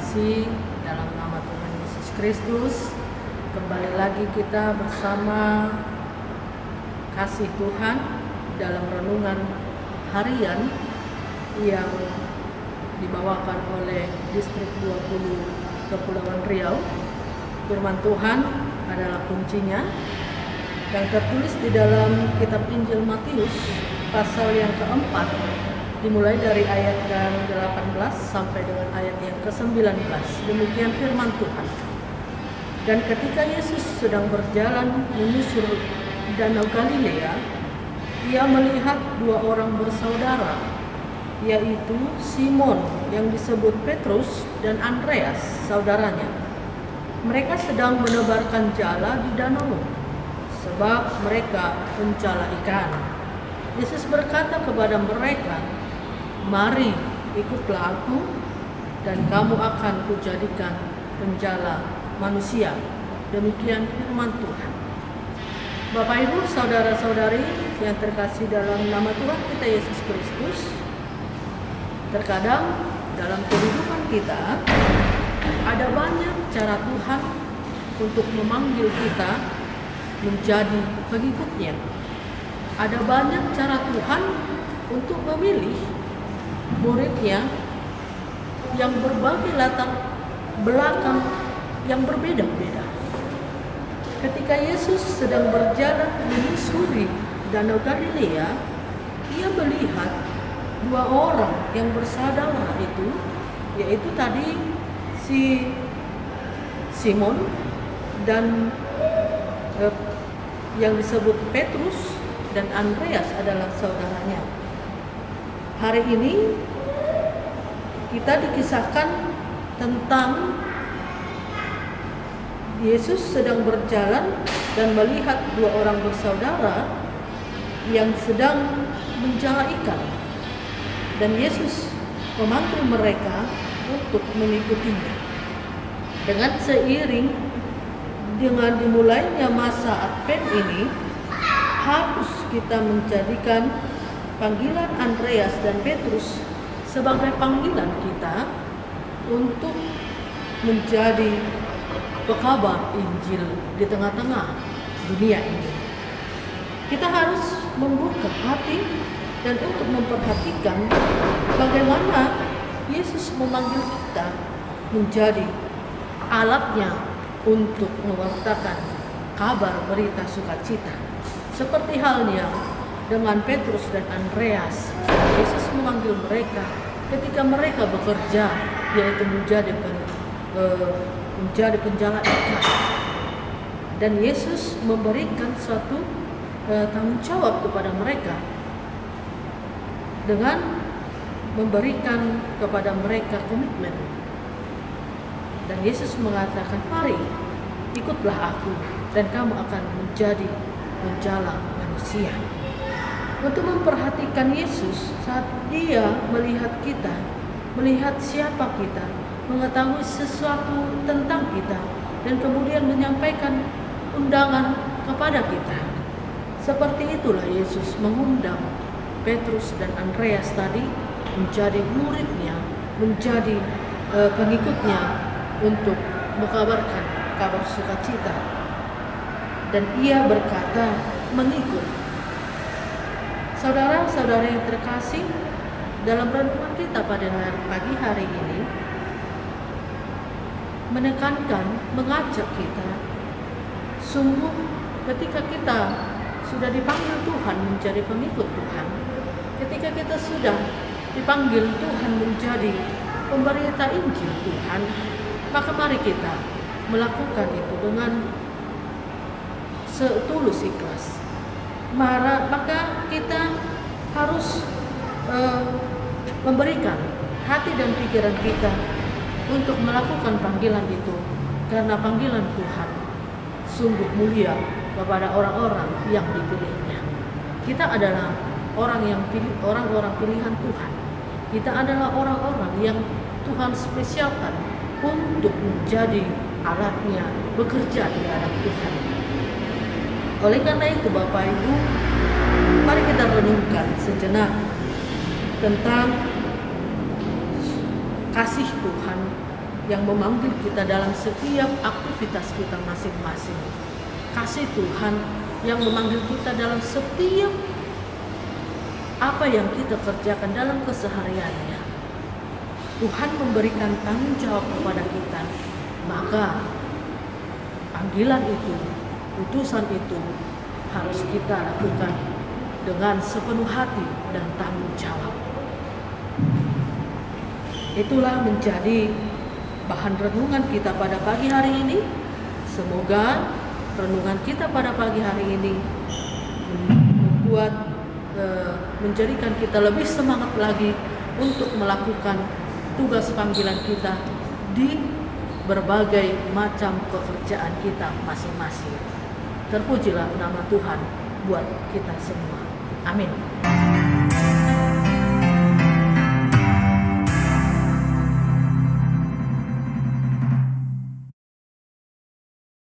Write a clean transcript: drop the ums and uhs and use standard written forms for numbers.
kasih dalam nama Tuhan Yesus Kristus, kembali lagi kita bersama kasih Tuhan dalam renungan harian yang dibawakan oleh Distrik 20 Kepulauan Riau. Firman Tuhan adalah kuncinya yang tertulis di dalam kitab Injil Matius pasal yang keempat, dimulai dari ayat yang 18 sampai dengan ayat yang ke-19. Demikian firman Tuhan. Dan ketika Yesus sedang berjalan menyusur Danau Galilea, ia melihat dua orang bersaudara, yaitu Simon yang disebut Petrus dan Andreas saudaranya. Mereka sedang menebarkan jala di danau, sebab mereka pencala ikan. Yesus berkata kepada mereka, "Mari, ikutlah aku, dan kamu akan kujadikan penjala manusia." Demikian firman Tuhan. Bapak Ibu, saudara-saudari yang terkasih dalam nama Tuhan kita Yesus Kristus, terkadang dalam kehidupan kita ada banyak cara Tuhan untuk memanggil kita menjadi pengikutnya. Ada banyak cara Tuhan untuk memilih muridnya yang berbagai latar belakang yang berbeda-beda. Ketika Yesus sedang berjalan menyusuri Danau Galilea, ia melihat dua orang yang bersaudara itu, yaitu tadi si Simon dan yang disebut Petrus dan Andreas adalah saudaranya. Hari ini kita dikisahkan tentang Yesus sedang berjalan dan melihat dua orang bersaudara yang sedang menjala ikan, dan Yesus memanggil mereka untuk mengikutinya. Dengan seiring dengan dimulainya masa Advent ini, harus kita menjadikan panggilan Andreas dan Petrus sebagai panggilan kita untuk menjadi pekabar Injil di tengah-tengah dunia ini. Kita harus membuka hati dan untuk memperhatikan bagaimana Yesus memanggil kita menjadi alatnya untuk mewartakan kabar berita sukacita. Seperti halnya dengan Petrus dan Andreas, Yesus memanggil mereka ketika mereka bekerja, yaitu menjadi penjala ikan. Dan Yesus memberikan suatu tanggung jawab kepada mereka dengan memberikan kepada mereka komitmen. Dan Yesus mengatakan, "Mari, ikutlah aku, dan kamu akan menjadi penjala manusia." Untuk memperhatikan Yesus saat dia melihat kita, melihat siapa kita, mengetahui sesuatu tentang kita, dan kemudian menyampaikan undangan kepada kita. Seperti itulah Yesus mengundang Petrus dan Andreas tadi menjadi muridnya, menjadi pengikutnya untuk mengabarkan kabar sukacita. Dan ia berkata, "Mengikut." Saudara-saudara yang terkasih, dalam renungan kita pada pagi hari ini menekankan, mengajak kita, sungguh ketika kita sudah dipanggil Tuhan menjadi pengikut Tuhan, ketika kita sudah dipanggil Tuhan menjadi pemberita Injil Tuhan, maka mari kita melakukan itu dengan setulus ikhlas. Maka kita harus memberikan hati dan pikiran kita untuk melakukan panggilan itu, karena panggilan Tuhan sungguh mulia kepada orang-orang yang dipilihnya. Kita adalah orang-orang pilihan Tuhan. Kita adalah orang-orang yang Tuhan spesialkan untuk menjadi alatnya bekerja di hadapan Tuhan. Oleh karena itu, Bapak Ibu, mari kita renungkan sejenak tentang kasih Tuhan yang memanggil kita dalam setiap aktivitas kita masing-masing. Kasih Tuhan yang memanggil kita dalam setiap apa yang kita kerjakan dalam kesehariannya. Tuhan memberikan tanggung jawab kepada kita, maka panggilan itu, utusan itu harus kita lakukan dengan sepenuh hati dan tanggung jawab. Itulah menjadi bahan renungan kita pada pagi hari ini. Semoga renungan kita pada pagi hari ini menjadikan kita lebih semangat lagi untuk melakukan tugas panggilan kita di berbagai macam pekerjaan kita masing-masing. Terpujilah nama Tuhan buat kita semua. Amin.